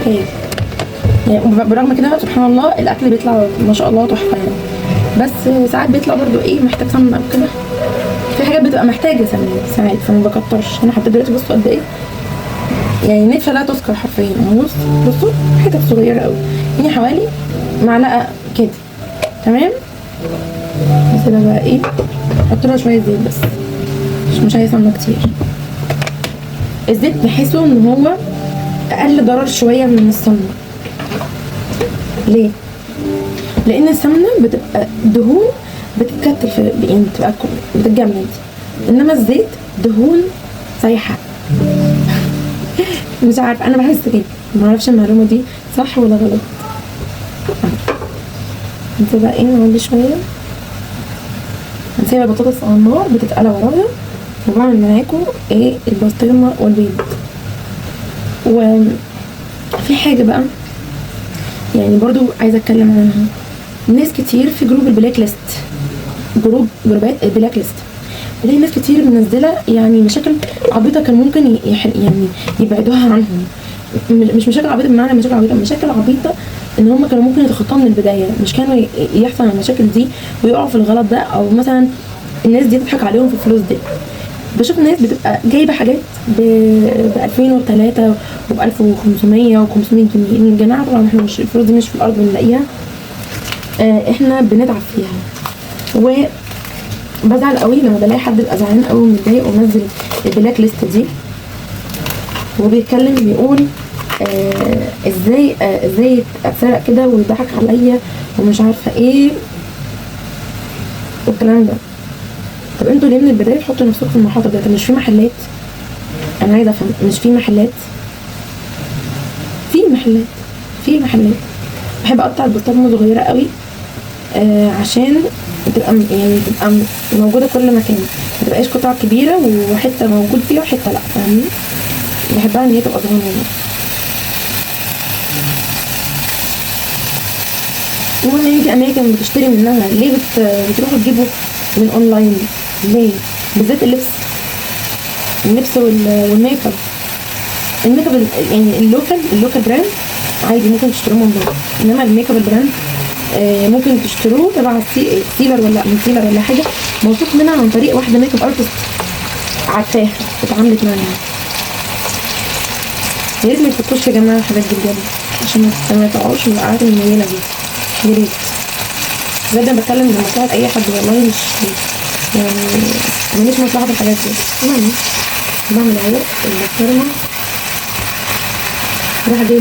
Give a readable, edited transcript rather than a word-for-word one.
حكايه يعني. برغم كده سبحان الله الاكل بيطلع ما شاء الله تحفه يعني، بس ساعات بيطلع برضو ايه محتاج سمنه وكده، في حاجات بتبقى محتاجه سمنه ساعات، فما بكترش. انا حطيت دلوقتي بصوا قد ايه يعني، نتفه لا تذكر حرفيا. بصوا حتت صغيره قوي يعني، حوالي معلقه كده تمام. بس ده بقى ايه، احط لها شويه زيت بس، مش عايزه سمنه كتير. الزيت بحسه ان هو اقل ضرر شويه من السمنه. ليه؟ لان السمنه بتبقى دهون بتتكتل في يعني بتبقى بتتجمد، انما الزيت دهون سايحه. مش عارفه انا بحس كده، ما اعرفش المعلومه دي صح ولا غلط. انت بقى ايه، نعلي شويه، هنسيب البطاطس على النار بتتقلى ورايا، وبعمل معاكم ايه البسطرمه والبيض. وفي حاجه بقى يعني برضو عايزه اتكلم عنها. ناس كتير في جروب البلاك ليست، جروبات البلاك ليست، بلاقي ناس كتير منزله يعني مشاكل عبيطه كان ممكن يعني يبعدوها عنهم. مش مشاكل عبيطه بمعنى مشاكل عبيطه، مشاكل عبيطه ان هم كانوا ممكن يتخطوها من البدايه، مش كانوا يحصل المشاكل دي ويقعوا في الغلط ده، او مثلا الناس دي تضحك عليهم في الفلوس دي. بشوف ناس بتبقى جايبه حاجات ب 2003 وب 1500 و 500 جنيه. يا جماعه طبعا احنا مش الفلوس دي مش في الارض بنلاقيها، احنا بنتعب فيها. وبزعل قوي لما بلاقي حد بيبقى زعلان قوي ومتضايق ومنزل البلاك ليست دي وبيتكلم بيقول ازاي اتسرق كده ويضحك عليا ومش عارفه ايه والكلام ده. طب انتوا ليه من البدايه تحطوا نفسكم في المحاضره ده؟ مش في محلات؟ انا عايزه افهم، مش في محلات؟ في محلات بحب اقطع البسطرمه صغيره قوي عشان تبقى يعني تبقى موجوده كل مكان، ما تبقاش قطع كبيره وحته موجود فيها وحته لا، فاهمين؟ بحبها ان هي تبقى صغيره. المهم في اماكن بتشتري منها، ليه بتروحوا تجيبوا من اونلاين؟ ليه؟ بالذات اللبس والميك اب. الميك اب يعني اللوكال براند عادي ممكن تشتروه من بره، انما الميك اب البراند ممكن تشتروه تبع سيلر ولا من سيلر ولا حاجه موثوق منها عن طريق واحده ميك اب ارتست عارفاها اتعاملت معاها. يا ريت ما تفكوش يا جماعه الحاجات دي بجد، عشان ما تقعوش في الوقعات المنيله دي. يا ريت بجد، انا بتكلم بمصلحه اي حد والله، مش يعني ماليش مصلحه في الحاجات دي. المهم بعمل اهو البسطرمه راح جاي